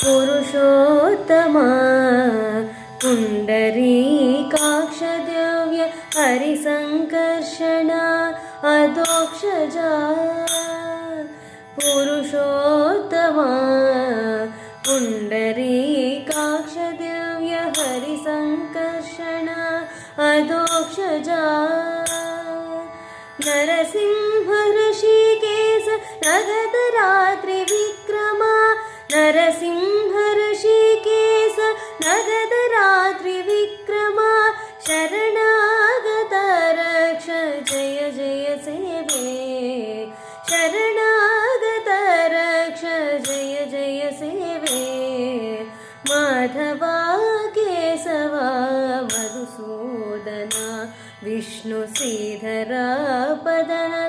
पुरुषोत्तमा पुण्डरीकाक्ष दिव्य हरिसङ्कर्षण अधोक्षजा पुरुषोत्तमा पुण्डरीकाक्ष दिव्य हरिसङ्कर्षण अधोक्षजा नरसिंह ऋषिकेश नगदरात्रि विक्रमा नरसिंह ऋषिकेश नगदरात्रि विक्रमा शरणागत रक्ष जय जय सेवे शरणागत रक्ष जय जय सेवे माधवा केशवा मधुसूदना विष्णु श्रीधरा पदना